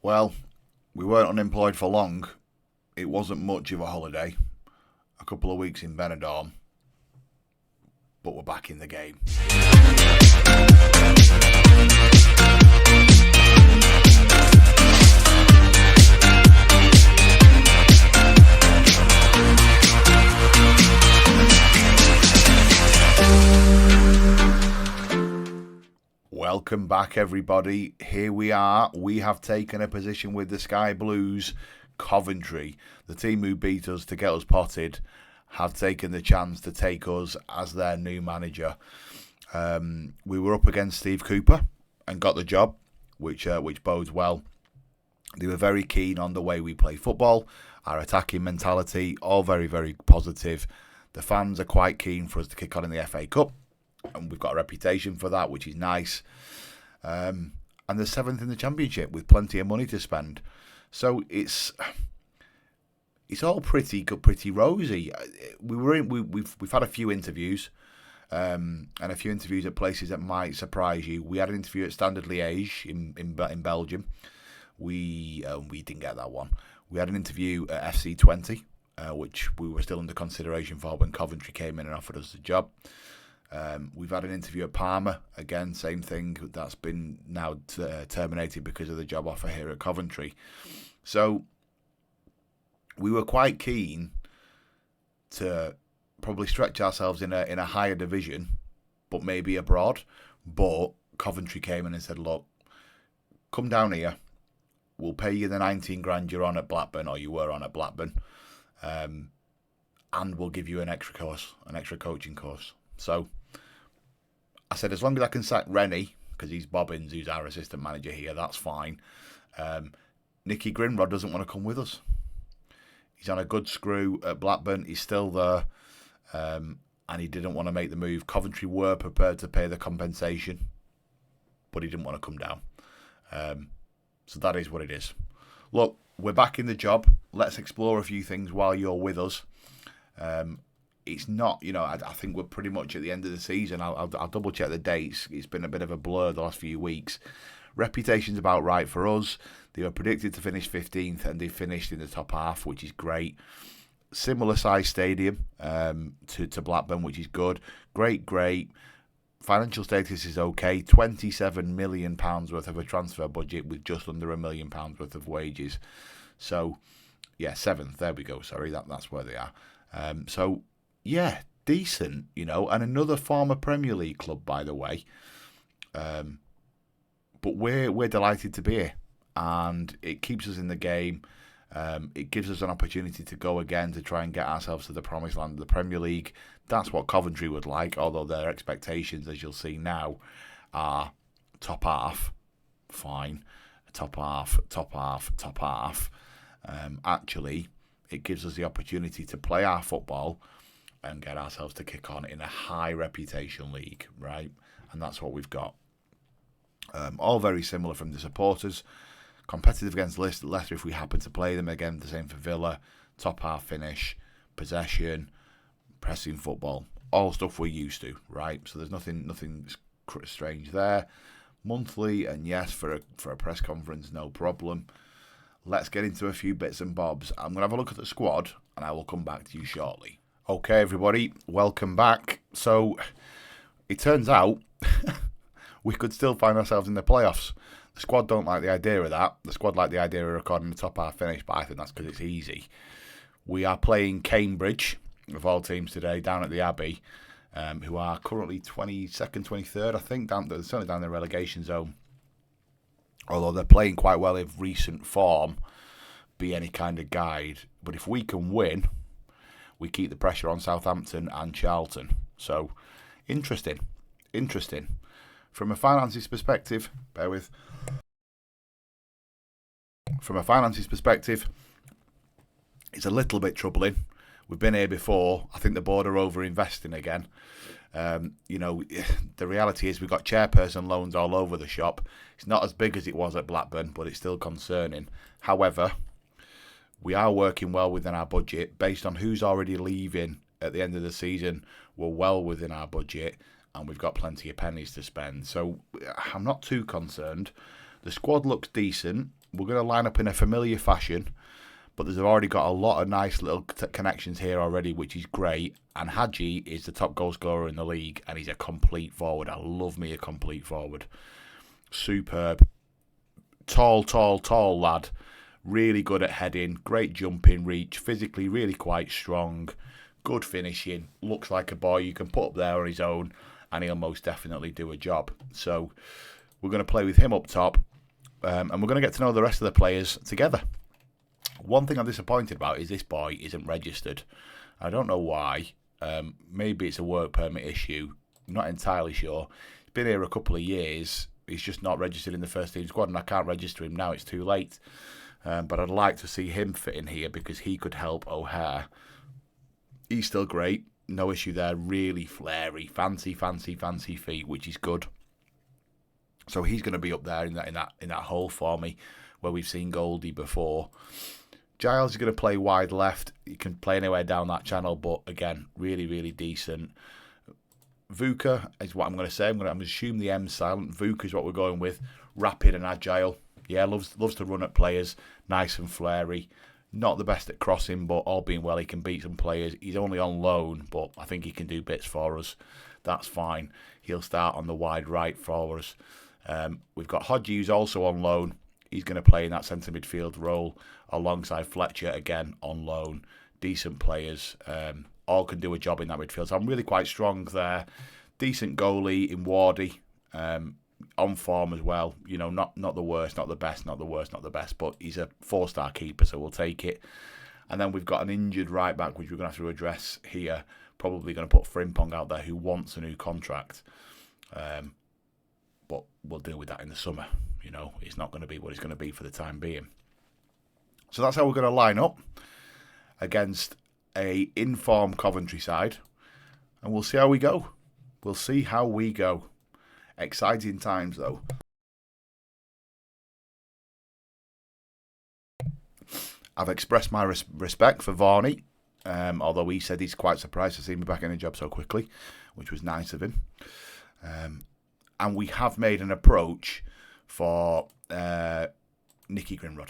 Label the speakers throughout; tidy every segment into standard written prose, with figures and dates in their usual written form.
Speaker 1: Well, we weren't unemployed for long. It wasn't much of a holiday. A couple of weeks in Benidorm. But we're back in the game. Welcome back, everybody. Here we are. We have taken a position with the Sky Blues. Coventry, the team who beat us to get us potted, have taken the chance to take us as their new manager. We were up against Steve Cooper and got the job, which bodes well. They were very keen on the way we play football, our attacking mentality, all very, very positive. The fans are quite keen for us to kick on in the FA Cup, and we've got a reputation for that, which is nice. And the seventh in the Championship with plenty of money to spend. So it's all pretty good, pretty rosy. We've had a few interviews, and a few interviews at places that might surprise you. We had an interview at Standard Liège in Belgium. We didn't get that one. We had an interview at FC20, which we were still under consideration for when Coventry came in and offered us the job. We've had an interview at Parma, again, same thing. That's been now terminated because of the job offer here at Coventry. So we were quite keen to probably stretch ourselves in a higher division, but maybe abroad. But Coventry came in and said, look, come down here. We'll pay you the 19 grand you're on at Blackburn, or you were on at Blackburn, and we'll give you an extra coaching course. So I said, as long as I can sack Rennie, because he's Bobbins, who's our assistant manager here, that's fine. Nicky Grinrod doesn't want to come with us. He's on a good screw at Blackburn. He's still there, and he didn't want to make the move. Coventry were prepared to pay the compensation, but he didn't want to come down. So that is what it is. Look, we're back in the job. Let's explore a few things while you're with us. It's not, I think we're pretty much at the end of the season. I'll double check the dates. It's been a bit of a blur the last few weeks. Reputation's about right for us. They were predicted to finish 15th, and they finished in the top half, which is great. Similar size stadium to Blackburn, which is good. Great. Financial status is okay. £27 million worth of a transfer budget with just under £1 million worth of wages. So, yeah, 7th. There we go. Sorry, that's where they are. So, yeah, decent, and another former Premier League club, by the way. But we're delighted to be here, and it keeps us in the game. It gives us an opportunity to go again to try and get ourselves to the promised land of the Premier League. That's what Coventry would like, although their expectations, as you'll see now, are top half. Fine. Top half. Actually, it gives us the opportunity to play our football and get ourselves to kick on in a high reputation league, right? And that's what we've got. All very similar from the supporters. Competitive against Leicester if we happen to play them. Again, the same for Villa. Top half finish, possession, pressing football. All stuff we're used to, right? So there's nothing strange there. Monthly, and yes, for a press conference, no problem. Let's get into a few bits and bobs. I'm going to have a look at the squad, and I will come back to you shortly. Okay, everybody, welcome back. So, it turns out we could still find ourselves in the playoffs. The squad don't like the idea of that. The squad like the idea of recording the top half finish, but I think that's because it's easy. We are playing Cambridge, of all teams today, down at the Abbey, who are currently 22nd, 23rd, I think, certainly down in the relegation zone. Although they're playing quite well if recent form be any kind of guide. But if we can win, we keep the pressure on Southampton and Charlton. So, interesting. From a finances perspective, From a finances perspective, it's a little bit troubling. We've been here before. I think the board are over-investing again. The reality is we've got chairperson loans all over the shop. It's not as big as it was at Blackburn, but it's still concerning. However, we are working well within our budget. Based on who's already leaving at the end of the season, we're well within our budget, and we've got plenty of pennies to spend. So I'm not too concerned. The squad looks decent. we're going to line up in a familiar fashion, but they've already got a lot of nice little connections here already, which is great. And Hadji is the top goal scorer in the league, and he's a complete forward. I love me a complete forward. Superb. Tall lad. Really good at heading. Great jumping reach. Physically really quite strong. Good finishing. Looks like a boy you can put up there on his own, and he'll most definitely do a job. So we're going to play with him up top, and we're going to get to know the rest of the players together. One thing I'm disappointed about is this boy isn't registered. I don't know why. Maybe it's a work permit issue. I'm not entirely sure. He's been here a couple of years. He's just not registered in the first team squad, and I can't register him now. It's too late. But I'd like to see him fit in here because he could help O'Hare. He's still great. No issue there. Really flary. Fancy feet, which is good. So he's going to be up there in that hole for me where we've seen Goldie before. Giles is going to play wide left. He can play anywhere down that channel, but again, really decent. Vuka is what I'm going to say. I'm going to assume the M's silent. Vuka is what we're going with. Rapid and agile. Yeah, loves to run at players. Nice and flary. Not the best at crossing, but all being well, he can beat some players. He's only on loan, but I think he can do bits for us. That's fine. He'll start on the wide right for us. We've got Hodgie, who's also on loan. He's going to play in that centre midfield role alongside Fletcher, again, on loan. Decent players. All can do a job in that midfield. So I'm really quite strong there. Decent goalie in Wardy. On form as well. You know, not the worst, not the best, not the worst, not the best. But he's a 4-star keeper, so we'll take it. And then we've got an injured right back, which we're going to have to address here. Probably going to put Frimpong out there, who wants a new contract. But we'll deal with that in the summer. You know, it's not going to be what it's going to be for the time being. So that's how we're going to line up against a in-form Coventry side. And we'll see how we go. We'll see how we go. Exciting times, though. I've expressed my respect for Varney, although he said he's quite surprised to see me back in a job so quickly, which was nice of him. And we have made an approach for Nicky Grinrod.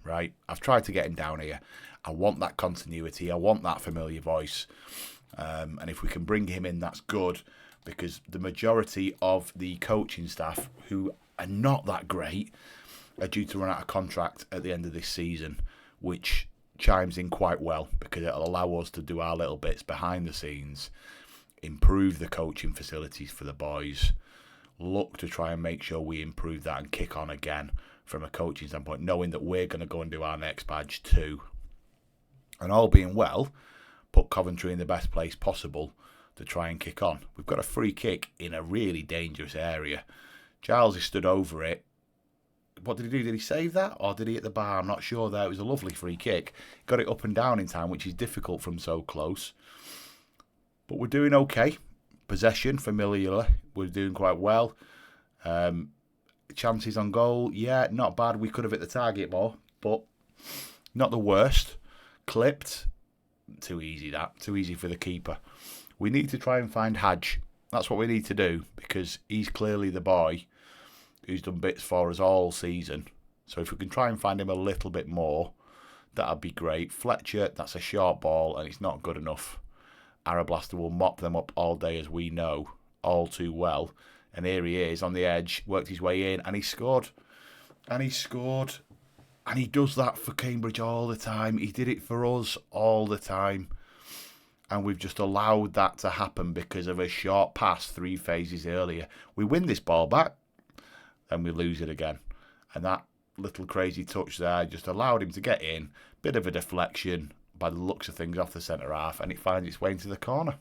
Speaker 1: Right? I've tried to get him down here. I want that continuity. I want that familiar voice. And if we can bring him in, that's good, because the majority of the coaching staff, who are not that great, are due to run out of contract at the end of this season, which chimes in quite well because it'll allow us to do our little bits behind the scenes, improve the coaching facilities for the boys, look to try and make sure we improve that and kick on again from a coaching standpoint, knowing that we're going to go and do our next badge too. And all being well, put Coventry in the best place possible to try and kick on. We've got a free kick in a really dangerous area. Giles has stood over it. What did he do? Did he save that? Or did he hit the bar? I'm not sure there. It was a lovely free kick. Got it up and down in time, which is difficult from so close. But we're doing okay. Possession, familiarly, we're doing quite well. Chances on goal, yeah, not bad. We could have hit the target more, but not the worst. Clipped, too easy that. Too easy for the keeper. We need to try and find Hadj. That's what we need to do, because he's clearly the boy who's done bits for us all season. So if we can try and find him a little bit more, that'd be great. Fletcher, that's a short ball and it's not good enough. Arablaster will mop them up all day, as we know all too well. And here he is on the edge, worked his way in, and he scored. And he scored. And he does that for Cambridge all the time. He did it for us all the time. And we've just allowed that to happen because of a short pass 3 phases earlier. We win this ball back, and we lose it again. And that little crazy touch there just allowed him to get in. Bit of a deflection by the looks of things off the centre half, and it finds its way into the corner.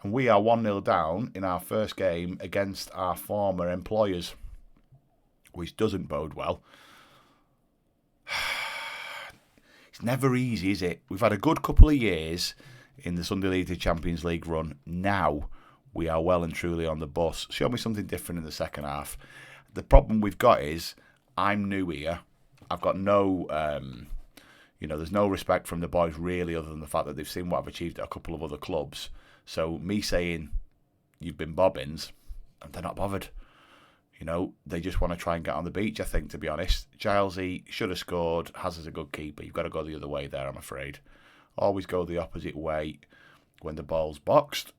Speaker 1: And we are 1-0 down in our first game against our former employers, which doesn't bode well. It's never easy, is it? We've had a good couple of years in the Sunday League to Champions League run. Now we are well and truly on the bus. Show me something different in the second half. The problem we've got is I'm new here. I've got no, there's no respect from the boys really, other than the fact that they've seen what I've achieved at a couple of other clubs. So me saying you've been bobbins, and they're not bothered. You know, they just want to try and get on the beach, I think, to be honest. Gilesy should have scored. Hazard's a good keeper. You've got to go the other way there, I'm afraid. Always go the opposite way when the ball's boxed.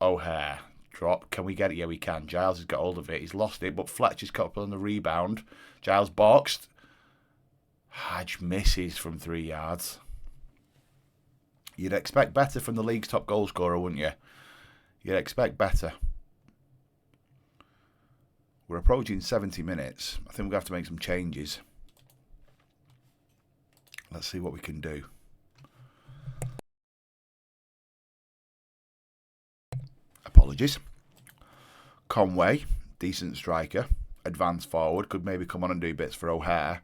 Speaker 1: O'Hare. Drop. Can we get it? Yeah, we can. Giles has got hold of it. He's lost it, but Fletcher's got up on the rebound. Giles boxed. Hadge misses from 3 yards. You'd expect better from the league's top goal scorer, wouldn't you? You'd expect better. We're approaching 70 minutes. I think we're going to have to make some changes. Let's see what we can do. Apologies. Conway, decent striker. Advance forward. Could maybe come on and do bits for O'Hare.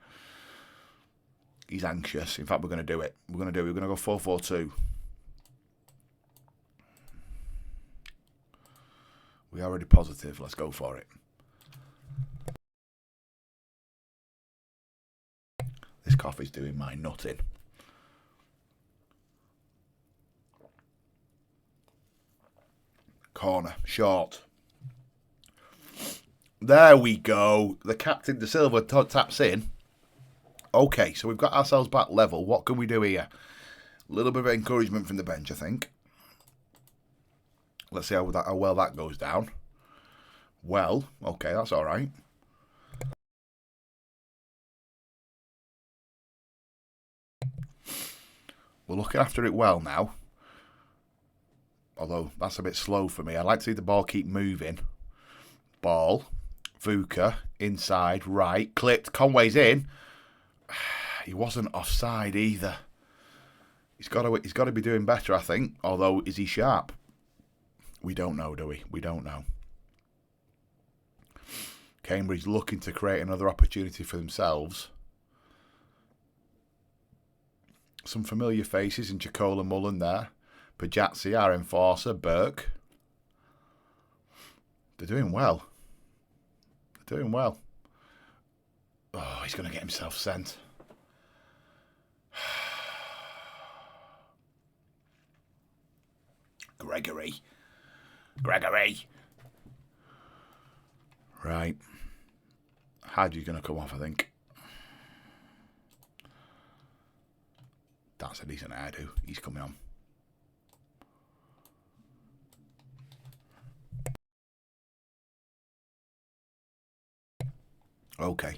Speaker 1: He's anxious. In fact, we're going to do it. We're going to go 4-4-2. We are already positive. Let's go for it. This coffee's doing my nutting. Corner. Short. There we go. The captain, De Silva, taps in. Okay, so we've got ourselves back level. What can we do here? A little bit of encouragement from the bench, I think. Let's see how well that goes down. Well, okay, that's all right. We're looking after it well now. Although, that's a bit slow for me. I like to see the ball keep moving. Ball. Vuka. Inside. Right. Clipped. Conway's in. He wasn't offside either. He's got to be doing better, I think. Although, is he sharp? We don't know, do we? We don't know. Cambridge looking to create another opportunity for themselves. Some familiar faces in Jacola Mullen there. Pajazzi, our enforcer, Burke. They're doing well. They're doing well. Oh, he's going to get himself sent. Gregory. Right. Hadji's going to come off, I think. That's a decent hairdo. He's coming on. Okay.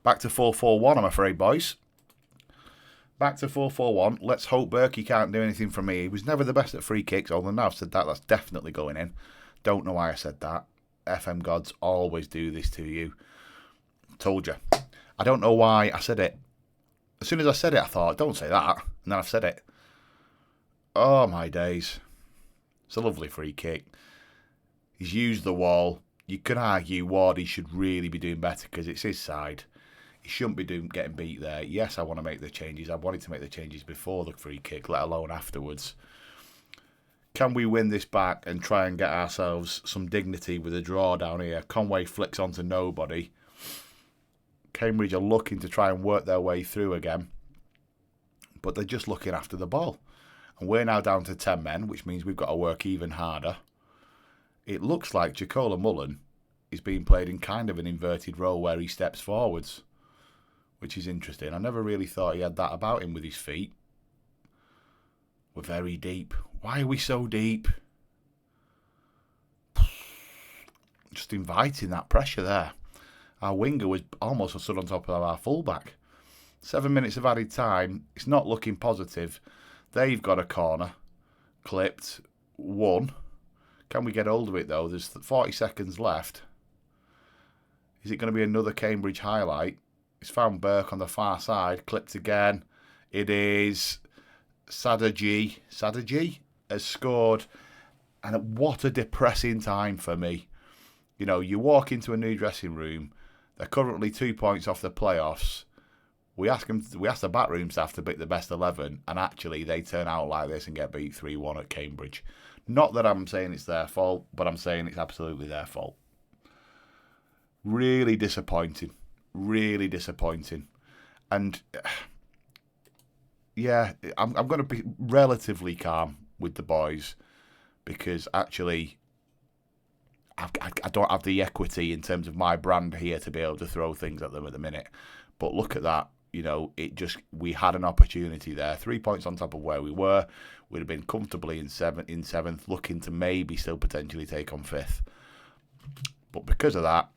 Speaker 1: Back to 4-4-1, I'm afraid, boys. Back to 4-4-1. Let's hope Berkey can't do anything for me. He was never the best at free kicks, although now I've said that, that's definitely going in. Don't know why I said that. FM gods always do this to you. Told you. I don't know why I said it. As soon as I said it, I thought, don't say that. And then I've said it. Oh, my days. It's a lovely free kick. He's used the wall. You can argue Wardy should really be doing better because it's his side. He shouldn't be getting beat there. Yes, I want to make the changes. I wanted to make the changes before the free kick, let alone afterwards. Can we win this back and try and get ourselves some dignity with a draw down here? Conway flicks onto nobody. Cambridge are looking to try and work their way through again. But they're just looking after the ball. And we're now down to 10 men, which means we've got to work even harder. It looks like Jacola Mullen is being played in kind of an inverted role where he steps forwards, which is interesting. I never really thought he had that about him with his feet. We're very deep. Why are we so deep? Just inviting that pressure there. Our winger was almost stood on top of our fullback. 7 minutes of added time. It's not looking positive. They've got a corner. Clipped. One. Can we get hold of it, though? There's 40 seconds left. Is it going to be another Cambridge highlight? It's found Burke on the far side. Clipped again. It is Sadaji. Sadaji has scored. And what a depressing time for me. You know, you walk into a new dressing room. They're currently 2 points off the playoffs. We ask the backroom staff to pick the best 11, and actually they turn out like this and get beat 3-1 at Cambridge. Not that I'm saying it's their fault, but I'm saying it's absolutely their fault. Really disappointing. Really disappointing. And yeah, I'm going to be relatively calm with the boys because actually I don't have the equity in terms of my brand here to be able to throw things at them at the minute. But look at that. We had an opportunity there. 3 points on top of where we were. We'd have been comfortably in seventh, looking to maybe still potentially take on 5th. But because of that,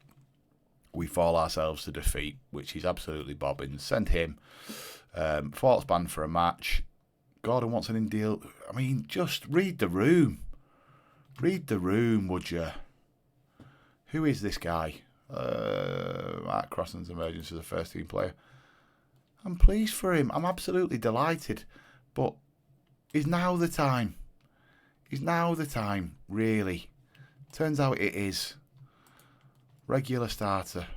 Speaker 1: we fall ourselves to defeat, which is absolutely bobbing. Send him. Thoughts banned for a match. Gordon wants an in deal. I mean, just read the room. Read the room, would you? Who is this guy? Mark Crossland's emergence as a first-team player. I'm pleased for him. I'm absolutely delighted. But is now the time? Is now the time, really? Turns out it is. Regular starter.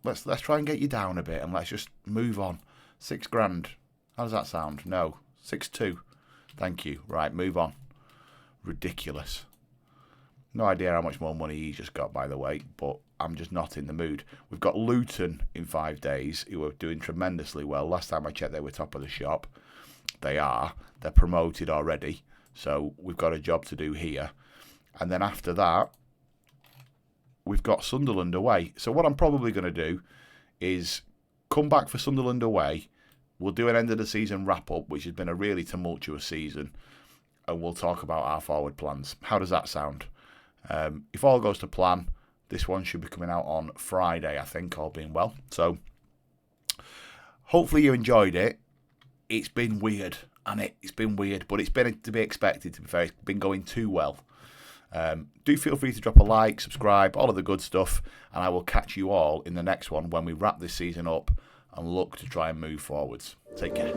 Speaker 1: Let's try and get you down a bit and let's just move on. $6,000. How does that sound? No. 6-2. Thank you. Right, move on. Ridiculous. No idea how much more money he's just got, by the way, but I'm just not in the mood. We've got Luton in 5 days, who are doing tremendously well. Last time I checked, they were top of the shop. They are. They're promoted already, so we've got a job to do here. And then after that, we've got Sunderland away. So what I'm probably going to do is come back for Sunderland away. We'll do an end of the season wrap-up, which has been a really tumultuous season, and we'll talk about our forward plans. How does that sound? If all goes to plan, this one should be coming out on Friday, I think, all being well. So hopefully you enjoyed it. It's been weird, and it's been weird, but it's been to be expected, to be fair. It's been going too well. Do feel free to drop a like, subscribe, all of the good stuff, and I will catch you all in the next one when we wrap this season up and look to try and move forwards. Take care.